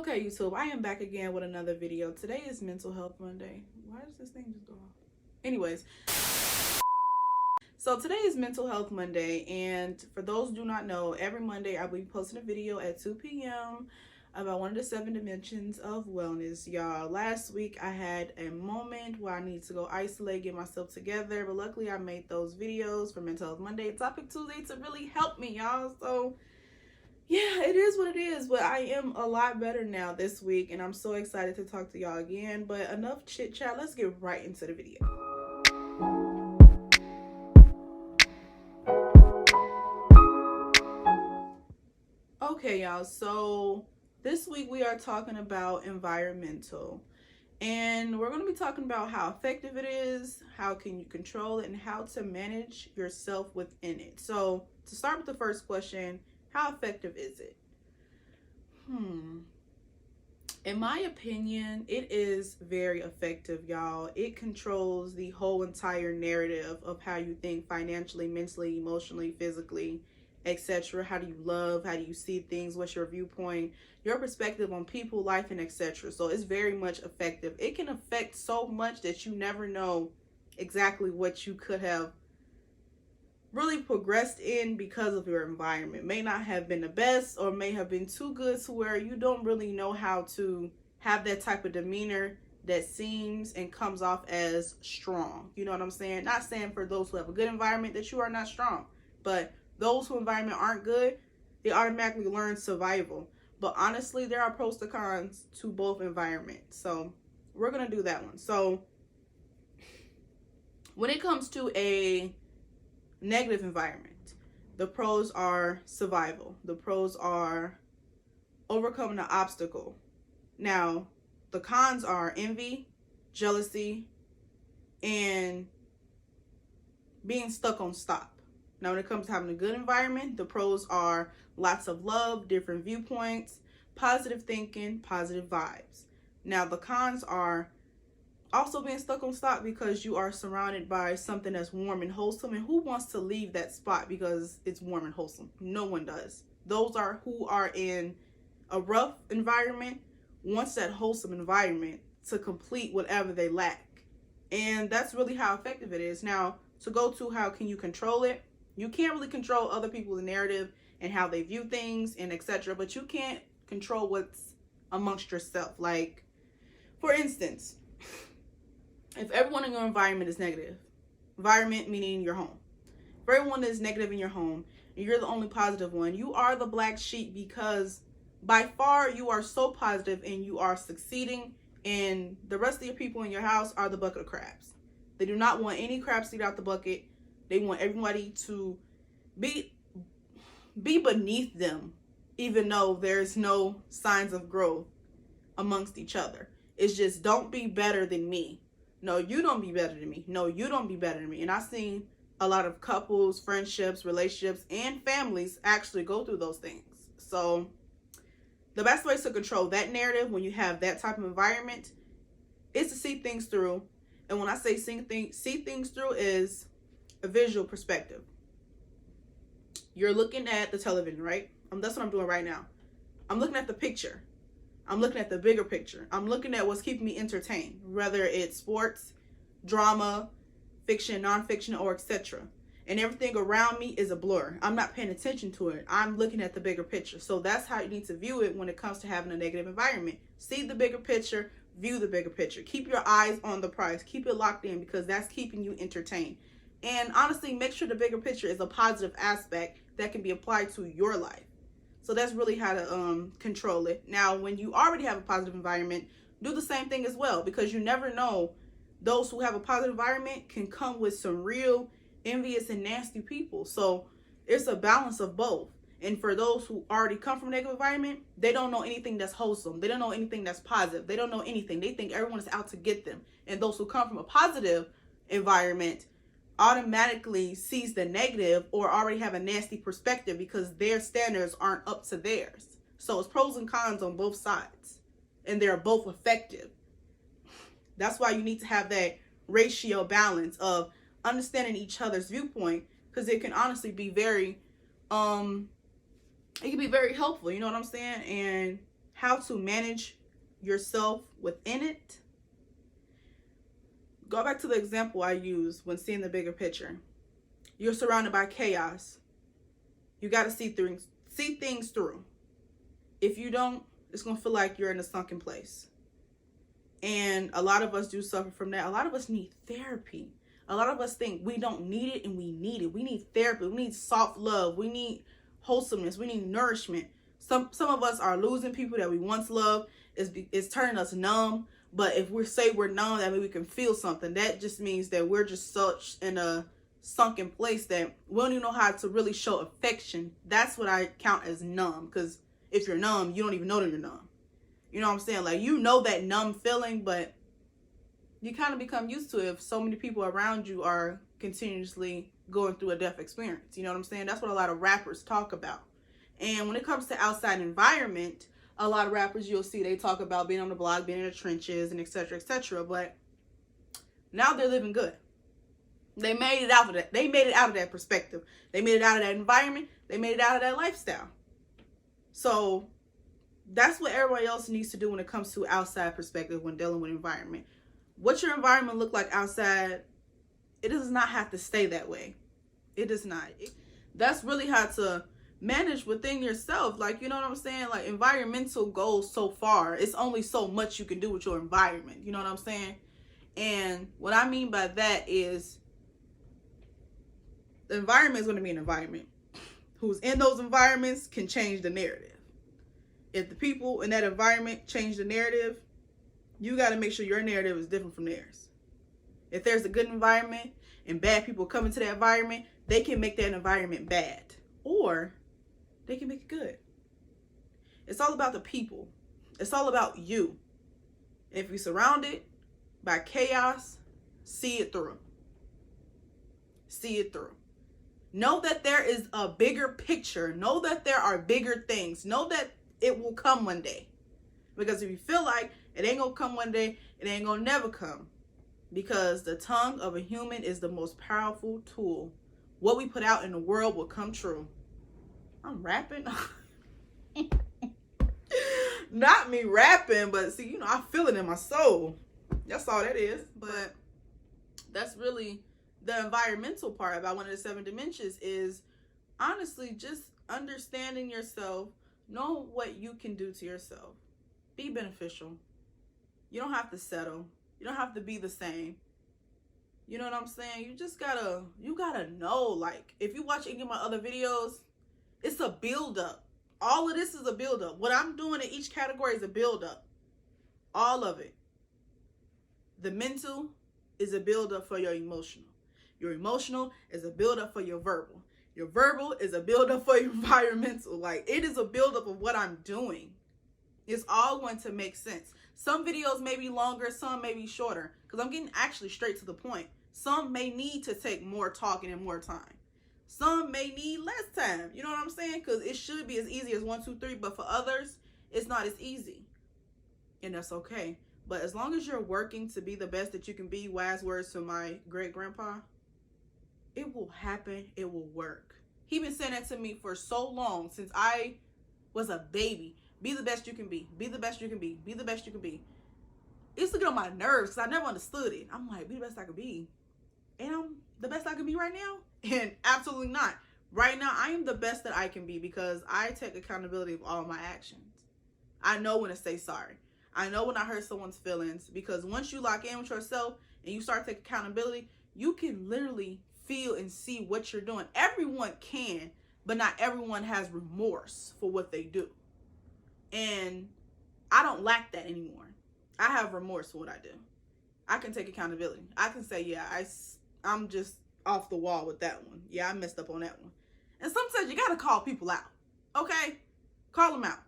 Okay, YouTube, I am back again with another video. Today is Mental Health Monday. Why does this thing just go off? Anyways, so today is Mental Health Monday, and for those who do not know, every Monday I will be posting a video at 2 p.m. about one of the 7 dimensions of wellness. Y'all, last week I had a moment where I need to go isolate, get myself together, but luckily I made those videos for Mental Health Monday, Topic Tuesday to really help me, y'all. So yeah, it is what it is, but I am a lot better now this week, and I'm so excited to talk to y'all again. But enough chit chat, let's get right into the video. Okay, y'all, so this week we are talking about environmental, and we're going to be talking about how effective it is, how can you control it, and how to manage yourself within it. So to start with the first question, how effective is it? In my opinion, it is very effective, y'all. It controls the whole entire narrative of how you think financially, mentally, emotionally, physically, etc. How do you love? How do you see things? What's your viewpoint? Your perspective on people, life, and etc. So it's very much effective. It can affect so much that you never know exactly what you could have really progressed in because of your environment. May not have been the best, or may have been too good to where you don't really know how to have that type of demeanor that seems and comes off as strong. You know what I'm saying? Not saying for those who have a good environment that you are not strong, but those whose environment aren't good, they automatically learn survival. But honestly, there are pros and cons to both environments. So we're going to do that one. So when it comes to a negative environment, the pros are survival. The pros are overcoming the obstacle. Now, the cons are envy, jealousy, and being stuck on stop. Now, when it comes to having a good environment, the pros are lots of love, different viewpoints, positive thinking, positive vibes. Now, the cons are also being stuck on stop because you are surrounded by something that's warm and wholesome, and who wants to leave that spot because it's warm and wholesome? No one does. Those are who are in a rough environment, wants that wholesome environment to complete whatever they lack. And that's really how effective it is. Now, to go to how can you control it, you can't really control other people's narrative and how they view things and etc., but you can't control what's amongst yourself. Like, for instance, if everyone in your environment is negative, environment meaning your home, if everyone is negative in your home and you're the only positive one, you are the black sheep, because by far you are so positive and you are succeeding, and the rest of your people in your house are the bucket of crabs. They do not want any crab seed out the bucket. They want everybody to be beneath them, even though there's no signs of growth amongst each other. It's just, don't be better than me. No, you don't be better than me. No, you don't be better than me. And I've seen a lot of couples, friendships, relationships, and families actually go through those things. So the best way to control that narrative when you have that type of environment is to see things through. And when I say see things through, is a visual perspective. You're looking at the television, right? That's what I'm doing right now. I'm looking at the picture. I'm looking at the bigger picture. I'm looking at what's keeping me entertained, whether it's sports, drama, fiction, nonfiction, or etc. And everything around me is a blur. I'm not paying attention to it. I'm looking at the bigger picture. So that's how you need to view it when it comes to having a negative environment. See the bigger picture, view the bigger picture. Keep your eyes on the prize. Keep it locked in, because that's keeping you entertained. And honestly, make sure the bigger picture is a positive aspect that can be applied to your life. So that's really how to control it. Now, when you already have a positive environment, do the same thing as well, because you never know. Those who have a positive environment can come with some real envious and nasty people. So it's a balance of both. And for those who already come from a negative environment, they don't know anything that's wholesome. They don't know anything that's positive. They don't know anything. They think everyone is out to get them. And those who come from a positive environment automatically sees the negative, or already have a nasty perspective because their standards aren't up to theirs. So it's pros and cons on both sides, and they're both effective. That's why you need to have that ratio balance of understanding each other's viewpoint, because it can honestly be very it can be very helpful, you know what I'm saying? And how to manage yourself within it, go back to the example I used when seeing the bigger picture. You're surrounded by chaos. You got to see things through. If you don't, it's going to feel like you're in a sunken place. And a lot of us do suffer from that. A lot of us need therapy. A lot of us think we don't need it, and we need it. We need therapy. We need soft love. We need wholesomeness. We need nourishment. Some of us are losing people that we once loved. It's turning us numb. But if we say we're numb, that means we can feel something. That just means that we're just such in a sunken place that we don't even know how to really show affection. That's what I count as numb. Because if you're numb, you don't even know that you're numb. You know what I'm saying? Like, you know that numb feeling, but you kind of become used to it if so many people around you are continuously going through a death experience. You know what I'm saying? That's what a lot of rappers talk about. And when it comes to outside environment, a lot of rappers you'll see, they talk about being on the block, being in the trenches, and etc., etc. But now they're living good. They made it out of that. They made it out of that perspective. They made it out of that environment. They made it out of that lifestyle. So that's what everybody else needs to do when it comes to outside perspective when dealing with environment. What your environment look like outside, it does not have to stay that way. It does not. That's really how to manage within yourself. Like, you know what I'm saying? Like, environmental goes so far. It's only so much you can do with your environment. You know what I'm saying? And what I mean by that is the environment is going to be an environment. Who's in those environments can change the narrative. If the people in that environment change the narrative, you got to make sure your narrative is different from theirs. If there's a good environment and bad people come into that environment, they can make that environment bad. Or they can make it good. It's all about the people. It's all about you. If you're surrounded by chaos, see it through. See it through. Know that there is a bigger picture. Know that there are bigger things. Know that it will come one day. Because if you feel like it ain't gonna come one day, it ain't gonna never come. Because the tongue of a human is the most powerful tool. What we put out in the world will come true. I'm rapping. Not me rapping, but see, you know, I feel it in my soul. That's all that is. But that's really the environmental part about one of the 7 dimensions is honestly just understanding yourself. Know what you can do to yourself. Be beneficial. You don't have to settle. You don't have to be the same. You know what I'm saying? You just gotta know, like, if you watch any of my other videos, it's a build-up. All of this is a build-up. What I'm doing in each category is a build-up. All of it. The mental is a build-up for your emotional. Your emotional is a build-up for your verbal. Your verbal is a build-up for your environmental. Like, it is a build-up of what I'm doing. It's all going to make sense. Some videos may be longer, some may be shorter, because I'm getting actually straight to the point. Some may need to take more talking and more time. Some may need less time. You know what I'm saying? Because it should be as easy as 1, 2, 3, but for others, it's not as easy. And that's okay. But as long as you're working to be the best that you can be, wise words to my great-grandpa, it will happen. It will work. He been saying that to me for so long, since I was a baby. Be the best you can be. Be the best you can be. Be the best you can be. It's to get on my nerves because I never understood it. I'm like, be the best I can be. And I'm the best I can be right now? And absolutely not. Right now, I am the best that I can be because I take accountability of all my actions. I know when to say sorry. I know when I hurt someone's feelings, because once you lock in with yourself and you start taking accountability, you can literally feel and see what you're doing. Everyone can, but not everyone has remorse for what they do. And I don't lack that anymore. I have remorse for what I do. I can take accountability. I can say, yeah, I'm just off the wall with that one. Yeah, I messed up on that one. And sometimes you got to call people out. Okay? Call them out.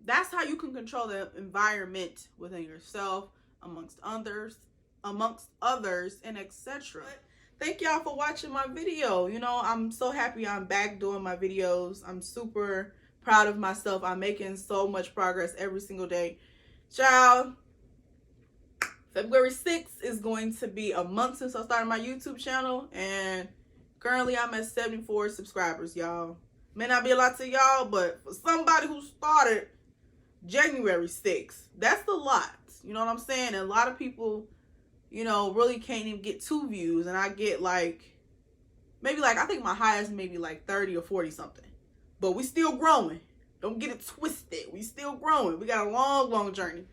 That's how you can control the environment within yourself, amongst others, and etc. Thank y'all for watching my video. You know, I'm so happy I'm back doing my videos. I'm super proud of myself. I'm making so much progress every single day. Child, February 6th is going to be a month since I started my YouTube channel, and currently I'm at 74 subscribers, y'all. May not be a lot to y'all, but for somebody who started January 6th. That's a lot. You know what I'm saying? And a lot of people, you know, really can't even get 2 views. And I get like, maybe like, I think my highest maybe like 30 or 40 something. But we still growing. Don't get it twisted. We still growing. We got a long, long journey.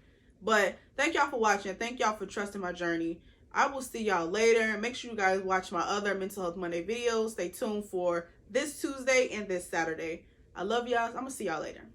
But thank y'all for watching. Thank y'all for trusting my journey. I will see y'all later. Make sure you guys watch my other Mental Health Monday videos. Stay tuned for this Tuesday and this Saturday. I love y'all. I'm going to see y'all later.